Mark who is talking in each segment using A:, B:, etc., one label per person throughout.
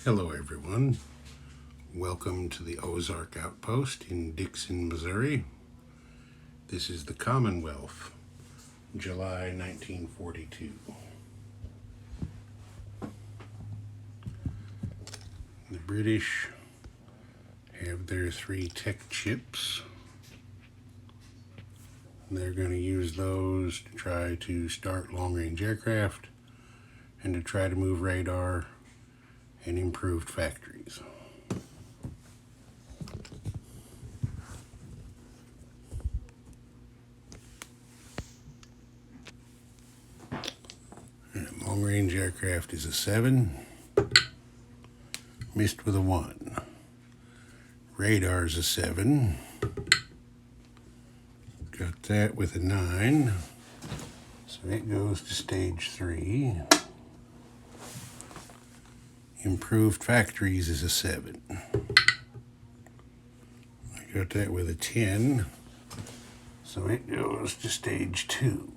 A: Hello everyone, welcome to the Ozark Outpost in Dixon, Missouri. This is the Commonwealth, July 1942. The British have their 3 tech chips. They're going to use those to try to start long-range aircraft and to try to move radar and improved factories. Long-range aircraft is a 7, missed with a 1. Radar is a 7, got that with a 9, so it goes to stage 3. Improved factories is a 7. I got that with a 10, so it goes to stage 2.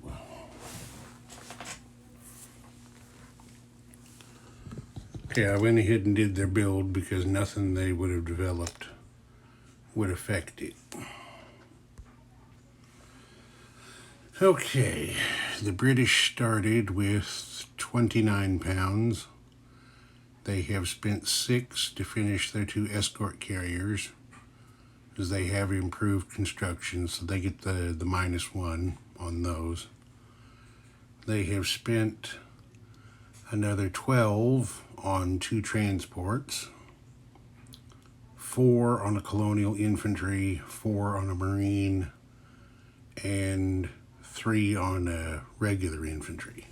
A: Okay, I went ahead and did their build because nothing they would have developed would affect it. Okay, the British started with 29 pounds. They have spent 6 to finish their 2 escort carriers, as they have improved construction, so they get the -1 on those. They have spent another 12 on 2 transports, 4 on a colonial infantry, 4 on a marine, and 3 on a regular infantry.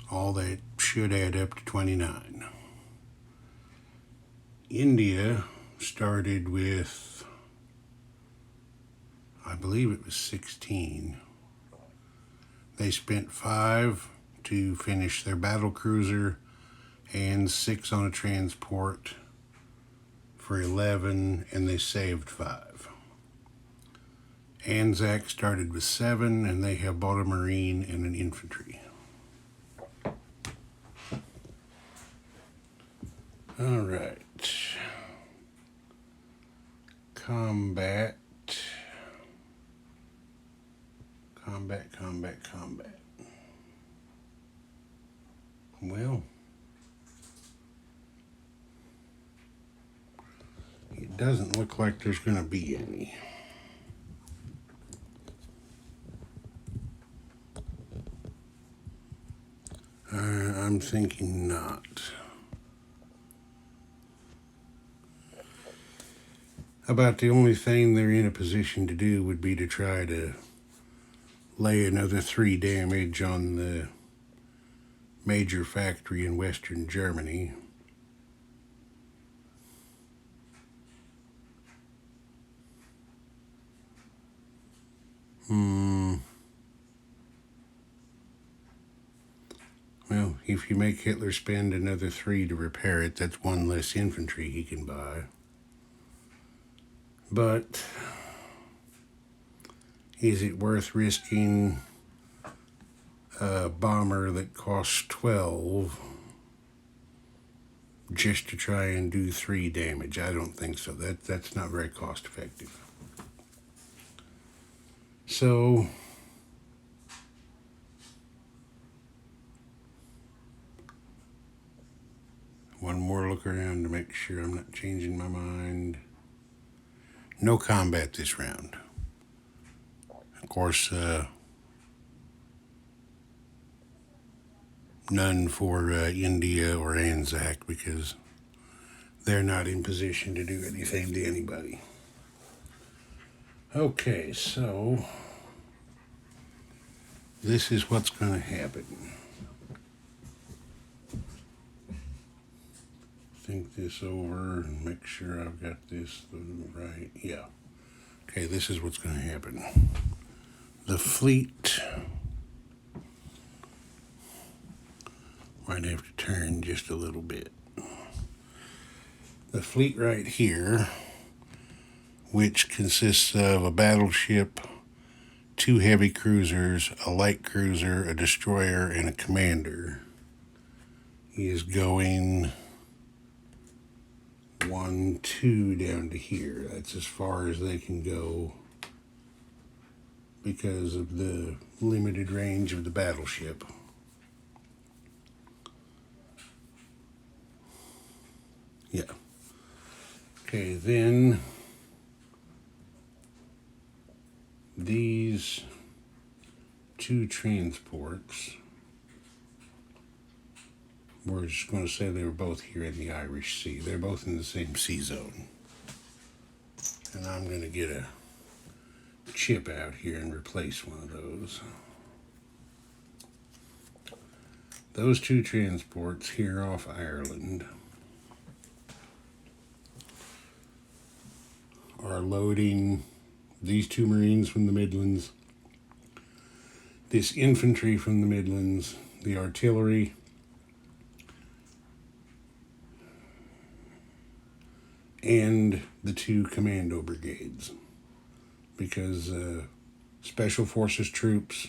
A: All that should add up to 29. India started with, I believe it was 16. They spent 5 to finish their battle cruiser and 6 on a transport for 11, and they saved 5. Anzac started with 7, and they have bought a marine and an infantry. All right. Combat. Well, it doesn't look like there's going to be any. I'm thinking not. About the only thing they're in a position to do would be to try to lay another 3 damage on the major factory in Western Germany. Well, if you make Hitler spend another 3 to repair it, that's 1 less infantry he can buy. But is it worth risking a bomber that costs 12 just to try and do 3 damage? I don't think so. That's not very cost effective. So one more look around to make sure I'm not changing my mind. No combat this round. Of course, none for India or Anzac because they're not in position to do anything to anybody. Okay, so this is what's going to happen. Think this over and make sure I've got this right. Yeah. Okay, this is what's going to happen. The fleet might have to turn just a little bit. The fleet right here, which consists of a battleship, 2 heavy cruisers, a light cruiser, a destroyer, and a commander, is going 1, 2 down to here. That's as far as they can go because of the limited range of the battleship. Yeah. Okay, then these 2 transports, we're just going to say they were both here in the Irish Sea. They're both in the same sea zone. And I'm going to get a chip out here and replace one of those. Those 2 transports here off Ireland are loading these 2 Marines from the Midlands, this infantry from the Midlands, the artillery, and the 2 commando brigades, because Special Forces troops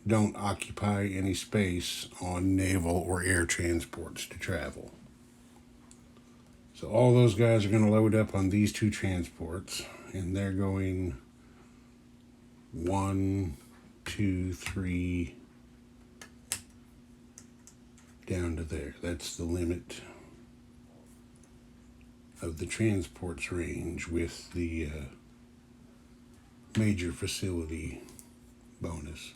A: don't occupy any space on naval or air transports to travel. So all those guys are going to load up on these 2 transports, and they're going 1, 2, 3 down to there. That's the limit of the transport's range with the major facility bonus.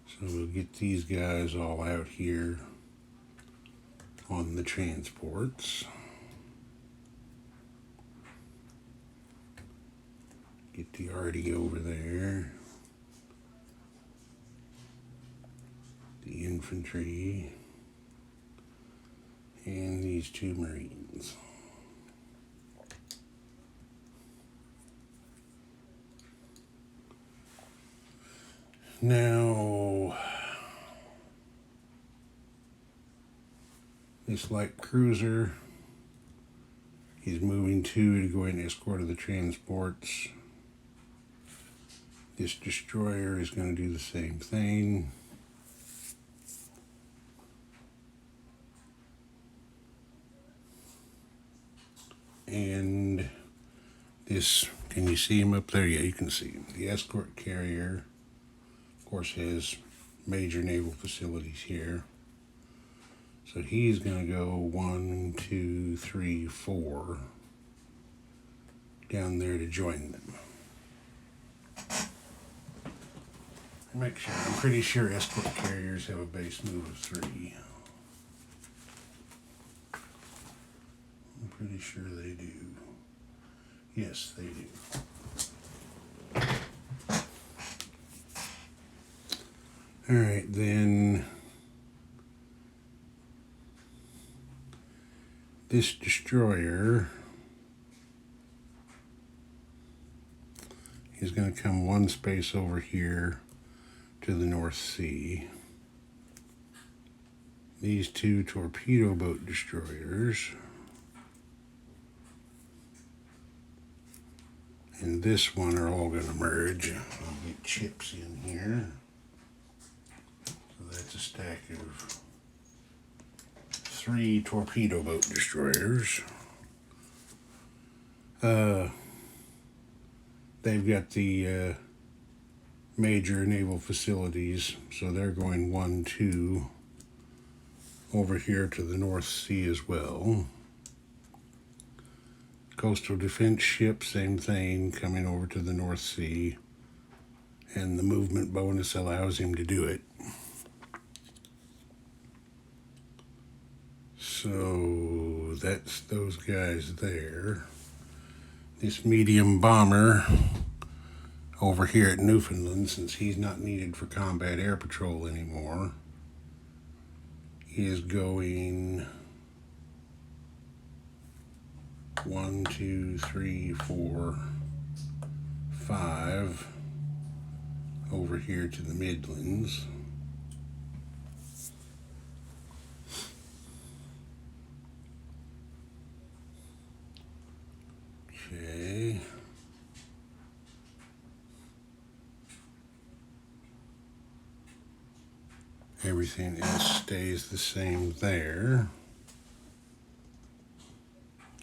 A: So we'll get these guys all out here on the transports. Get the arty over there. The infantry. And these 2 Marines. Now, this light cruiser, he's moving 2 to go in escort of the transports. This destroyer is going to do the same thing. And this, can you see him up there? Yeah, you can see him. The escort carrier, of course, has major naval facilities here. So he's going to go 1, 2, 3, 4 down there to join them. Make sure, I'm pretty sure escort carriers have a base move of 3. I'm pretty sure they do. Yes, they do. All right, then this destroyer is going to come 1 space over here to the North Sea. These 2 torpedo boat destroyers and this one are all going to merge. I'll get chips in here. So that's a stack of 3 torpedo boat destroyers. They've got the major naval facilities, so they're going 1, 2 over here to the North Sea as well. Coastal defense ship, same thing, coming over to the North Sea, and the movement bonus allows him to do it. So that's those guys there. This medium bomber over here at Newfoundland, since he's not needed for combat air patrol anymore, is going 1, 2, 3, 4, 5 over here to the Midlands. Okay. Everything else stays the same there.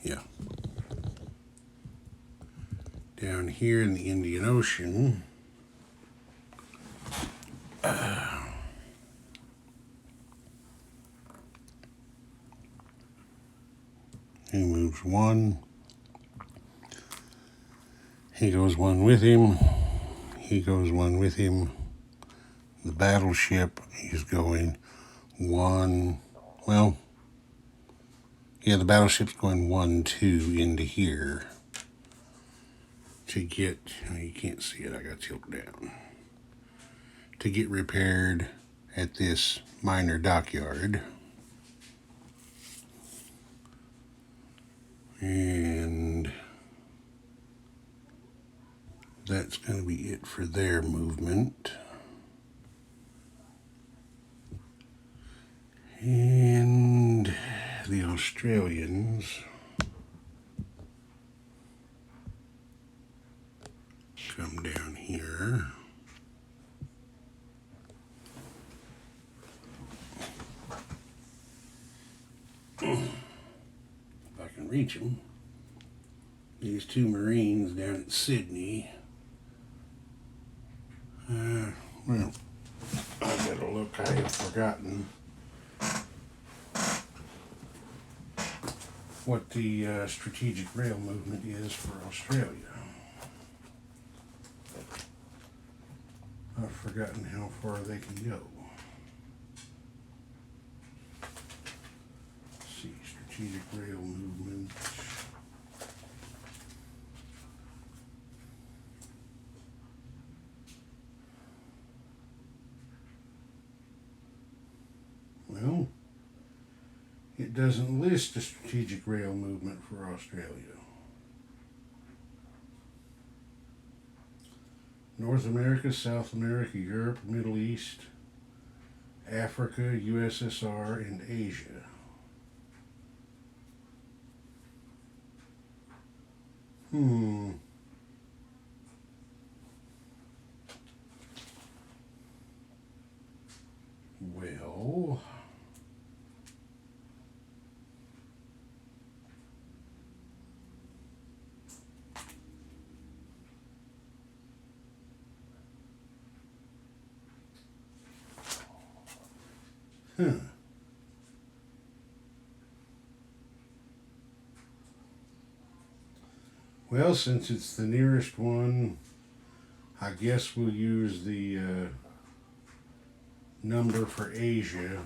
A: Yeah. Down here in the Indian Ocean, he moves one. He goes one with him. He goes one with him. The battleship is going one. Well, yeah, the battleship's going 1-2 into here to get. You can't see it. I got tilted down. To get repaired at this minor dockyard. And that's going to be it for their movement. And the Australians come down here. If I can reach them. These two Marines down at Sydney. Well, I gotta look. I have forgotten what the strategic rail movement is for Australia. I've forgotten how far they can go. Let's see, strategic rail movement. Well, it doesn't list a strategic rail movement for Australia. North America, South America, Europe, Middle East, Africa, USSR, and Asia. Well, well, since it's the nearest one, I guess we'll use the number for Asia.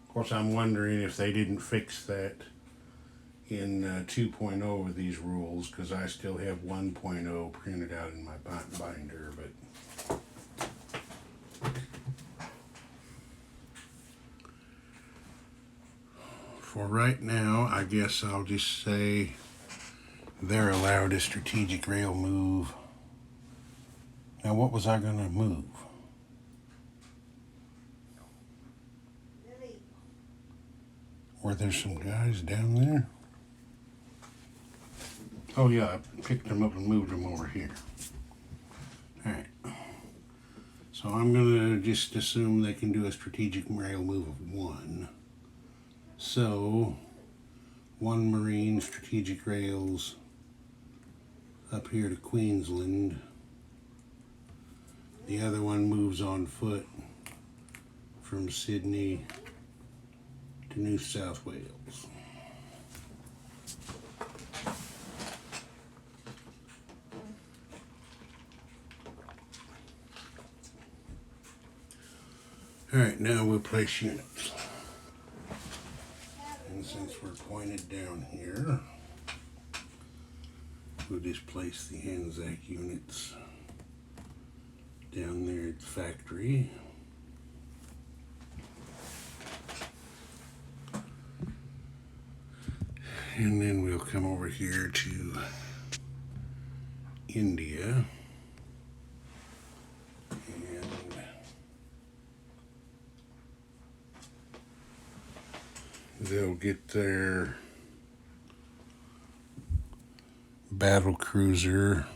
A: Of course, I'm wondering if they didn't fix that in 2.0 of these rules, because I still have 1.0 printed out in my binder, but for right now, I guess I'll just say they're allowed a strategic rail move. Now, what was I going to move? Were there some guys down there? Oh yeah, I picked them up and moved them over here. Alright. So I'm going to just assume they can do a strategic rail move of 1. So, 1 Marine strategic rails up here to Queensland. The other one moves on foot from Sydney to New South Wales. Alright, now we'll place units. And since we're pointed down here, we'll just place the Anzac units down there at the factory. And then we'll come over here to India. And they'll get their battle cruiser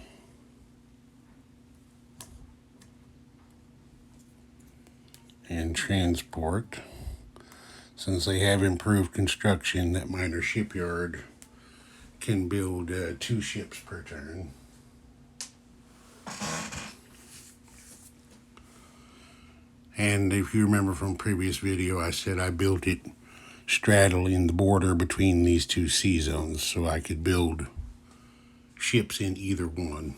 A: and transport. Since they have improved construction, that minor shipyard can build 2 ships per turn. And if you remember from previous video, I said I built it straddling the border between these 2 sea zones so I could build ships in either one.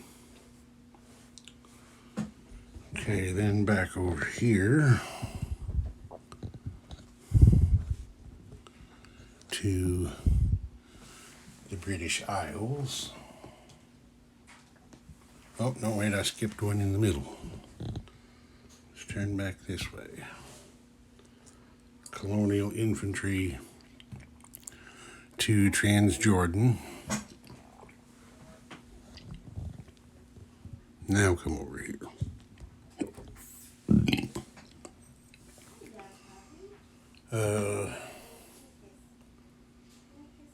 A: Okay, then back over here to the British Isles. Oh, no, wait, I skipped one in the middle. Let's turn back this way. Colonial Infantry to Transjordan. Now come over here.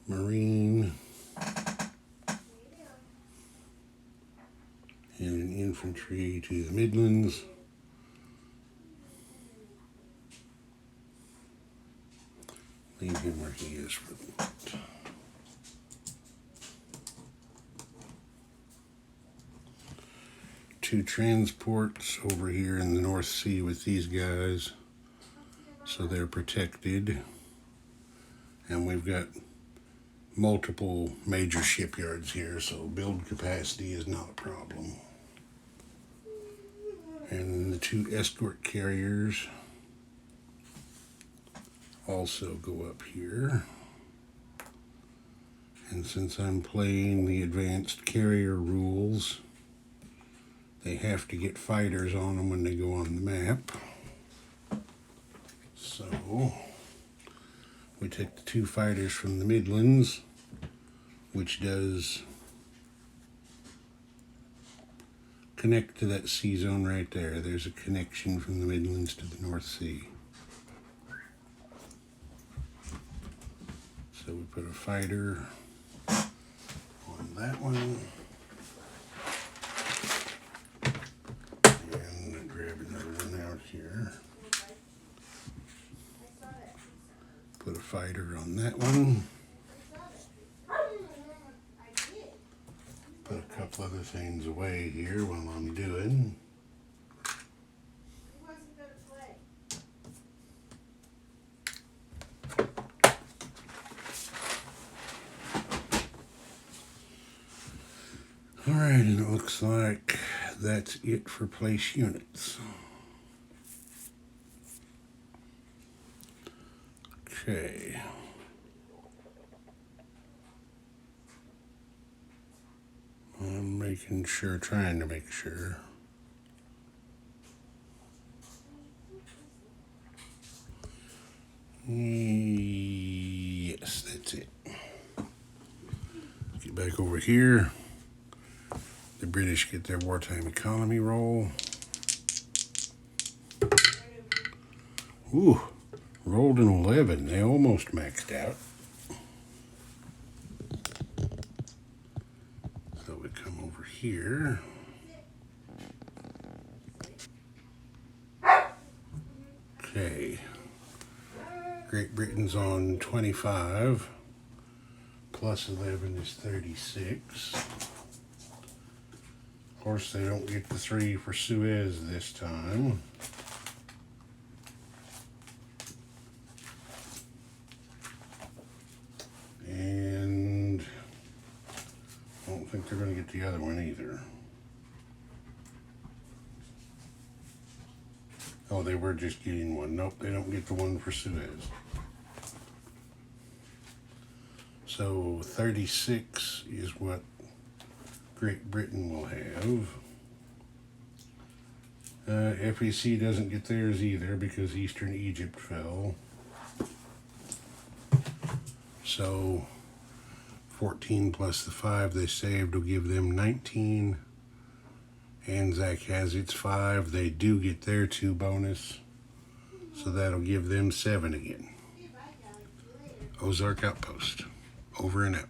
A: Marine and an infantry to the Midlands. Leave him where he is for the moment. Two transports over here in the North Sea with these guys, so they're protected. And we've got multiple major shipyards here, so build capacity is not a problem. And the 2 escort carriers also go up here. And since I'm playing the advanced carrier rules, they have to get fighters on them when they go on the map. So we take the 2 fighters from the Midlands, which does connect to that sea zone right there. There's a connection from the Midlands to the North Sea. So we put a fighter on that one. And grab another one out here. Put a fighter on that one. Put a couple other things away here while I'm doing. Alright, and it looks like that's it for place units. Okay. I'm making sure, trying to make sure. Yes, that's it. Get back over here. The British get their wartime economy roll. Ooh, rolled an 11. They almost maxed out. So we come over here. Okay. Great Britain's on 25. Plus 11 is 36. Of course, they don't get the 3 for Suez this time. And I don't think they're going to get the other one either. Oh, they were just getting one. Nope, they don't get the one for Suez. So 36 is what Great Britain will have. FEC doesn't get theirs either because Eastern Egypt fell. So 14 plus the 5 they saved will give them 19. Anzac has its 5. They do get their 2 bonus. So that'll give them 7 again. Ozark Outpost. Over and out.